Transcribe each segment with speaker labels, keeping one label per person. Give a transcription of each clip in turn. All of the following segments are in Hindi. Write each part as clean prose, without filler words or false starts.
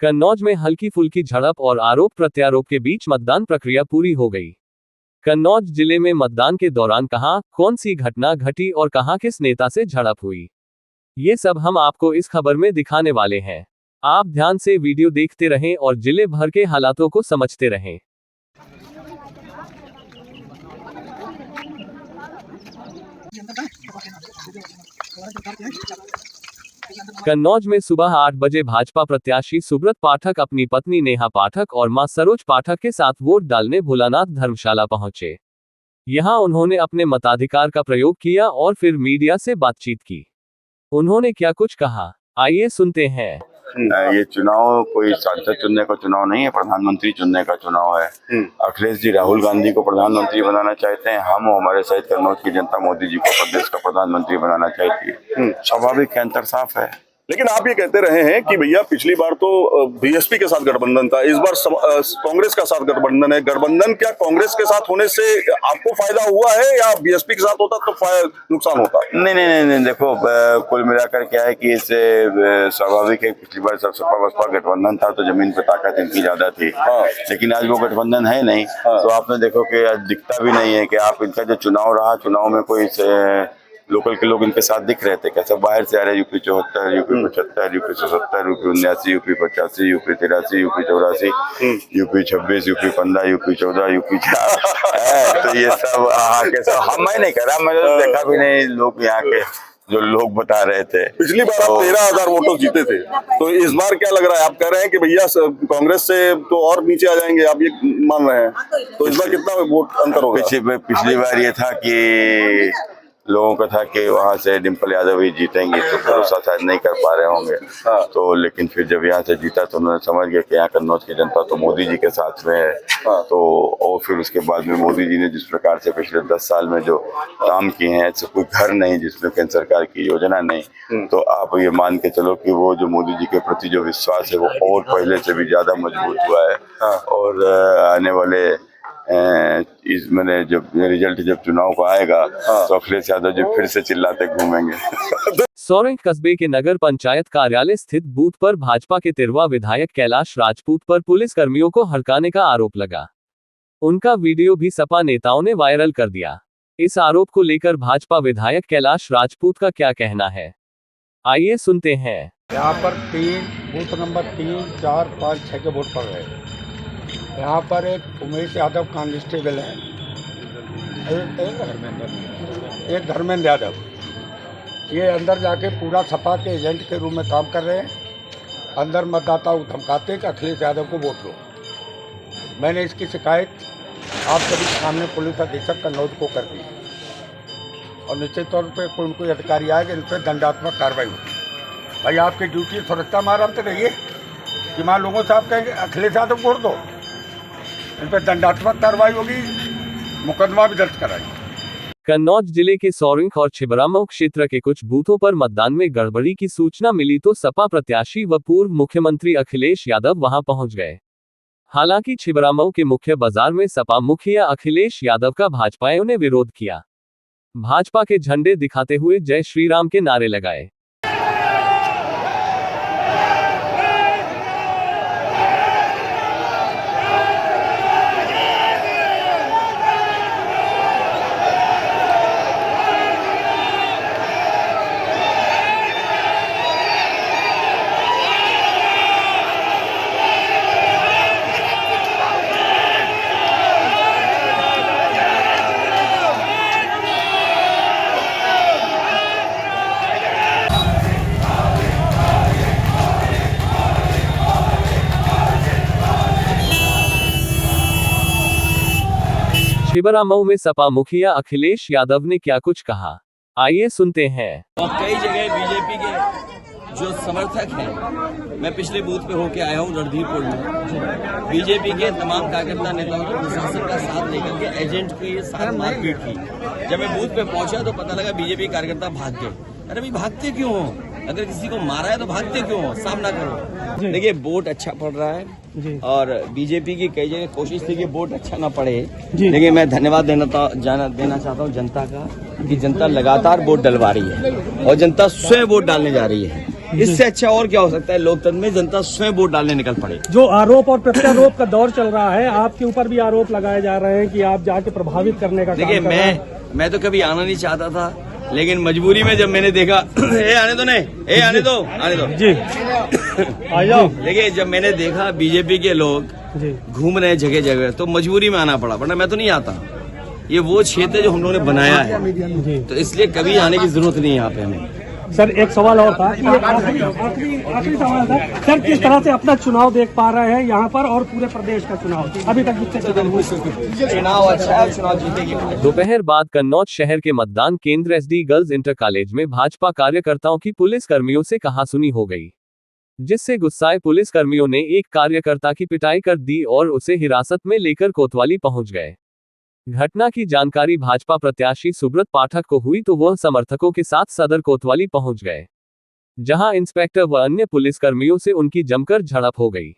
Speaker 1: कन्नौज में हल्की फुल्की झड़प और आरोप प्रत्यारोप के बीच मतदान प्रक्रिया पूरी हो गई। कन्नौज जिले में मतदान के दौरान कहां कौन सी घटना घटी और कहां किस नेता से झड़प हुई, ये सब हम आपको इस खबर में दिखाने वाले हैं। आप ध्यान से वीडियो देखते रहें और जिले भर के हालातों को समझते रहें। कन्नौज में सुबह 8 बजे भाजपा प्रत्याशी सुब्रत पाठक अपनी पत्नी नेहा पाठक और मां सरोज पाठक के साथ वोट डालने भोलानाथ धर्मशाला पहुंचे। यहां उन्होंने अपने मताधिकार का प्रयोग किया और फिर मीडिया से बातचीत की। उन्होंने क्या कुछ कहा, आइए सुनते हैं।
Speaker 2: ये चुनाव कोई सांसद चुनने का चुनाव नहीं है, प्रधानमंत्री चुनने का चुनाव है। अखिलेश जी राहुल गांधी को प्रधानमंत्री बनाना चाहते हैं, हम हमारे सहित कन्नौज की जनता मोदी जी को प्रदेश का प्रधानमंत्री बनाना चाहती है। स्वाभाविक है, अंतर साफ है।
Speaker 3: लेकिन आप ये कहते रहे हैं कि भैया पिछली बार तो बीएसपी के साथ गठबंधन था, इस बार कांग्रेस का साथ गठबंधन है। गठबंधन क्या कांग्रेस के साथ होने से आपको फायदा हुआ है या बीएसपी के साथ होता तो नुकसान होता?
Speaker 2: नहीं, देखो कुल मिलाकर क्या है कि इससे स्वाभाविक है। पिछली बार सब सपा बसपा गठबंधन था तो जमीन पे ताकत इनकी ज्यादा थी। लेकिन आज वो गठबंधन है नहीं। तो आपने देखो कि आज दिखता भी नहीं है कि आप इनका जो चुनाव रहा, चुनाव में कोई लोकल के लोग इनके साथ दिख रहे थे। कैसे बाहर से आ रहे, UP 74, UP 75, UP 77, UP 79, UP 85, UP 83, UP 84, UP 26, UP 15, UP 14, UP 4। तो ये सब के सब हम मैं नहीं करा, मैंने तो देखा भी नहीं। लोग यहाँ के जो लोग बता रहे थे,
Speaker 3: पिछली बार आप 13,000 वोटों जीते थे, तो इस बार क्या लग रहा है? आप कह रहे हैं कि भैया कांग्रेस से तो और नीचे आ जाएंगे, आप ये मान रहे हैं, तो इस बार कितना वोट अंतर होगा?
Speaker 2: पिछली बार ये था कि लोगों का था कि वहाँ से डिम्पल यादव ही जीतेंगे, तो भरोसा शायद नहीं कर पा रहे होंगे। तो लेकिन फिर जब यहाँ से जीता तो उन्होंने समझ गया कि यहाँ कन्नौज की जनता तो मोदी जी के साथ में है। तो और फिर उसके बाद में मोदी जी ने जिस प्रकार से पिछले 10 साल में जो काम किए हैं, ऐसे कोई घर नहीं जिसमें केंद्र सरकार की योजना नहीं। तो आप ये मान के चलो कि वो जो मोदी जी के प्रति जो विश्वास है वो और पहले से भी ज्यादा मजबूत हुआ है। और आने वाले इस मैंने जब रिजल्ट जब चुनाव को आएगा तो अखिलेश यादव जी फिर से चिल्लाते घूमेंगे।
Speaker 1: सोरेंग कस्बे के नगर पंचायत कार्यालय स्थित बूथ पर भाजपा के तिरवा विधायक कैलाश राजपूत पर पुलिस कर्मियों को हड़काने का आरोप लगा। उनका वीडियो भी सपा नेताओं ने वायरल कर दिया। इस आरोप को लेकर भाजपा विधायक कैलाश राजपूत का क्या कहना है, आइए सुनते हैं।
Speaker 4: यहाँ पर बूथ नंबर 3, 4, 5, 6 के वोट पड़ रहे। यहाँ पर एक उमेश यादव कांस्टेबल है, एक धर्मेंद्र यादव, ये अंदर जाके पूरा सपा के एजेंट के रूप में काम कर रहे हैं। अंदर मतदाताओं को धमकाते कि अखिलेश यादव को वोट दो। मैंने इसकी शिकायत आप सभी सामने पुलिस अधीक्षक कन्नौज को कर दी और निश्चित तौर पर कोई अधिकारी आएगा इन पर दंडात्मक कार्रवाई होगी। भाई आपकी ड्यूटी सुरक्षा माराम तो रहिए कि मान लोगों से आप कहेंगे अखिलेश यादव वोट दो, इन पर दंडात्मक कार्रवाई होगी, मुकदमा भी दर्ज कराएंगे।
Speaker 1: कन्नौज जिले के सोरेंग और छिबरामऊ क्षेत्र के कुछ बूथों पर मतदान में गड़बड़ी की सूचना मिली तो सपा प्रत्याशी व पूर्व मुख्यमंत्री अखिलेश यादव वहां पहुंच गए। हालांकि छिबरामऊ के मुख्य बाजार में सपा मुखिया अखिलेश यादव का भाजपाइयों ने विरोध किया। भाजपा के झंडे दिखाते हुए जय श्री राम के नारे लगाए। छिबरामऊ में सपा मुखिया अखिलेश यादव ने क्या कुछ कहा, आइए सुनते हैं।
Speaker 5: कई जगह बीजेपी के जो समर्थक हैं, मैं पिछले बूथ पे होके आया हूँ रणधीरपुर में, बीजेपी के तमाम कार्यकर्ता नेताओं ने प्रशासन का साथ लेकर के एजेंट के साथ मारपीट की। जब मैं बूथ पे पहुंचा तो पता लगा बीजेपी कार्यकर्ता भाग गए। अरे भाई भागते क्यों हो? अगर किसी को मारा है तो भागते क्यों हो? सामना करो। देखिए वोट अच्छा पड़ रहा है और बीजेपी की कई जगह कोशिश थी कि वोट अच्छा ना पड़े, लेकिन मैं धन्यवाद देना चाहता हूँ जनता का कि जनता लगातार वोट डलवा रही है और जनता स्वयं वोट डालने जा रही है। इससे अच्छा और क्या हो सकता है? लोकतंत्र में जनता स्वयं वोट डालने निकल पड़े।
Speaker 6: जो आरोप और प्रत्यारोप का दौर चल रहा है, आपके ऊपर भी आरोप लगाए जा रहे हैं कि आप जाके प्रभावित करने का
Speaker 5: देखिए,
Speaker 6: काम कर रहे हैं।
Speaker 5: मैं तो कभी आना नहीं चाहता था, लेकिन मजबूरी में जब मैंने देखा ए आने दो नहीं, ए आने दो
Speaker 6: जी आ जाओ।
Speaker 5: देखिए, जब मैंने देखा बीजेपी के लोग
Speaker 6: जी
Speaker 5: घूम रहे हैं जगह जगह, तो मजबूरी में आना पड़ा, वरना मैं तो नहीं आता। ये वो क्षेत्र है जो हम लोगों ने बनाया है,
Speaker 6: जी
Speaker 5: तो इसलिए कभी आने की जरूरत नहीं है यहाँ पे हमें।
Speaker 6: सर, एक सवाल और था कि ये आखिरी सवाल था सर, किस तरह से अपना चुनाव देख पा रहे हैं यहाँ पर और पूरे प्रदेश का चुनाव अभी तक
Speaker 5: चुनाव अच्छा है, चुनाव जीतेगी।
Speaker 1: दोपहर बाद कन्नौज शहर के मतदान केंद्र एसडी गर्ल्स इंटर कॉलेज में भाजपा कार्यकर्ताओं की पुलिस कर्मियों से कहासुनी हो गई, जिससे गुस्साए पुलिस कर्मियों ने एक कार्यकर्ता की पिटाई कर दी और उसे हिरासत में लेकर कोतवाली पहुंच गए। घटना की जानकारी भाजपा प्रत्याशी सुब्रत पाठक को हुई तो वह समर्थकों के साथ सदर कोतवाली पहुंच गए, जहां इंस्पेक्टर व अन्य पुलिसकर्मियों से उनकी जमकर झड़प हो गई।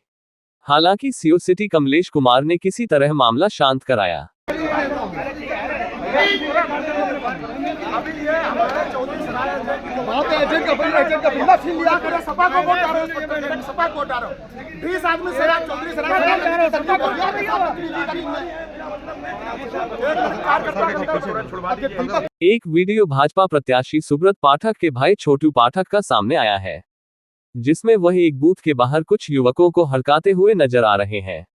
Speaker 1: हालांकि सीओ सिटी कमलेश कुमार ने किसी तरह मामला शांत कराया। एक वीडियो भाजपा प्रत्याशी सुब्रत पाठक के भाई छोटू पाठक का सामने आया है, जिसमें वह एक बूथ के बाहर कुछ युवकों को हड़काते हुए नजर आ रहे हैं।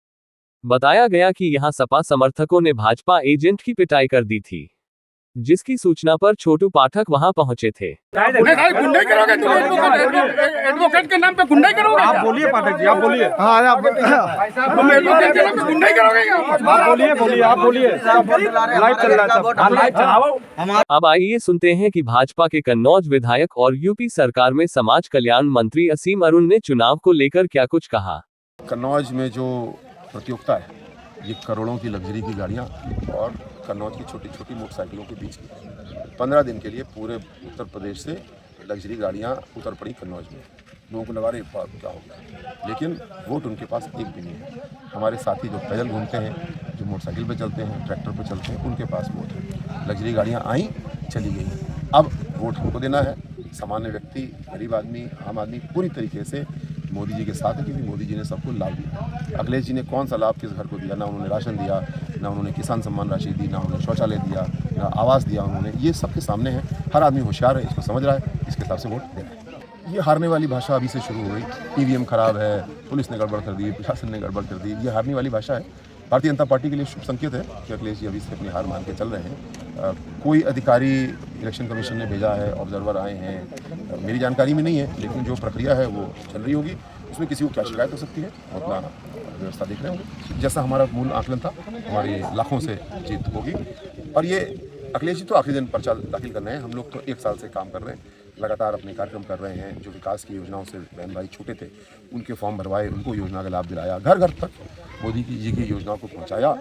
Speaker 1: बताया गया कि यहां सपा समर्थकों ने भाजपा एजेंट की पिटाई कर दी थी, जिसकी सूचना पर छोटू पाठक वहां पहुंचे थे।
Speaker 7: गुंडाई करोगे तुम? एडवोकेट के नाम पे गुंडाई करोगे? आप बोलिए पाठक जी, आप बोलिए। हाँ, आप एडवोकेट के नाम पे गुंडाई करोगे? आप बोलिए। लाइव चल रहा है।
Speaker 1: अब आइए सुनते हैं कि भाजपा के कन्नौज विधायक और यूपी सरकार में समाज कल्याण मंत्री असीम अरुण ने चुनाव को लेकर क्या कुछ कहा।
Speaker 8: कन्नौज में जो प्रतियोगिता है, ये करोड़ों की लग्जरी की गाड़ियाँ और कन्नौज की छोटी छोटी मोटरसाइकिलों के बीच की 15 दिन के लिए पूरे उत्तर प्रदेश से लग्जरी गाड़ियाँ उतर पड़ी कन्नौज में। लोगों को लगा रहे क्या हो गया, लेकिन वोट उनके पास एक भी नहीं है। हमारे साथी जो पैदल घूमते हैं, जो मोटरसाइकिल पे चलते हैं, ट्रैक्टर पे चलते हैं, उनके पास वोट है। लग्जरी गाड़ियाँ आई, चली गई। अब वोट हमको देना है। सामान्य व्यक्ति, गरीब आदमी, आम आदमी पूरी तरीके से मोदी जी के साथ है, क्योंकि मोदी जी ने सबको लाभ दिया। अखिलेश जी ने कौन सा लाभ किस घर को दिया? ना उन्होंने राशन दिया, ना उन्होंने किसान सम्मान राशि दी, ना उन्होंने शौचालय दिया, ना आवास दिया उन्होंने। ये सबके सामने है, हर आदमी होशियार है, इसको समझ रहा है, इसके हिसाब से वोट दे रहा है। ये हारने वाली भाषा अभी से शुरू हो गई। ईवीएम खराब है, पुलिस ने गड़बड़ कर दी, प्रशासन ने गड़बड़ कर दी, ये हारने वाली भाषा है। भारतीय जनता पार्टी के लिए शुभ संकेत है कि अखिलेश जी अभी से अपनी हार मान के चल रहे हैं। कोई अधिकारी इलेक्शन कमीशन ने भेजा है, ऑब्जर्वर आए हैं, मेरी जानकारी में नहीं है, लेकिन जो प्रक्रिया है वो चल रही होगी। उसमें किसी को क्या शिकायत हो सकती है, वो अपना व्यवस्था देख रहे होंगे। जैसा हमारा मूल आकलन था, हमारी लाखों से जीत होगी। और ये अखिलेश जी तो आखिरी दिन पर्चा दाखिल कर रहे हैं, हम लोग तो 1 साल से काम कर रहे हैं, लगातार अपने कार्यक्रम कर रहे हैं। जो विकास की योजनाओं से बहन भाई छूटे थे, उनके फॉर्म भरवाए, उनको योजना का लाभ दिलाया, घर घर तक मोदी जी की योजनाओं को पहुंचाया।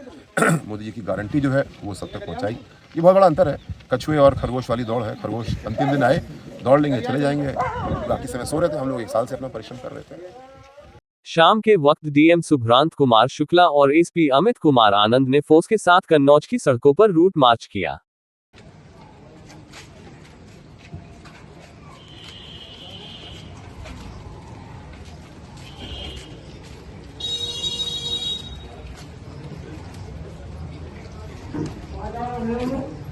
Speaker 8: मोदी जी की गारंटी जो है वो सब तक पहुंचाई। ये बहुत बड़ा अंतर है। कछुए और खरगोश वाली दौड़ है। खरगोश अंतिम दिन आए, दौड़ लेंगे, चले जाएंगे, बाकी समय सो रहे थे। हम लोग 1 साल से अपना परिश्रम कर रहे थे।
Speaker 1: शाम के वक्त डीएम सुभ्रांत कुमार शुक्ला और एसपी अमित कुमार आनंद ने फोर्स के साथ कन्नौज की सड़कों पर रूट मार्च किया।
Speaker 9: आ जाओ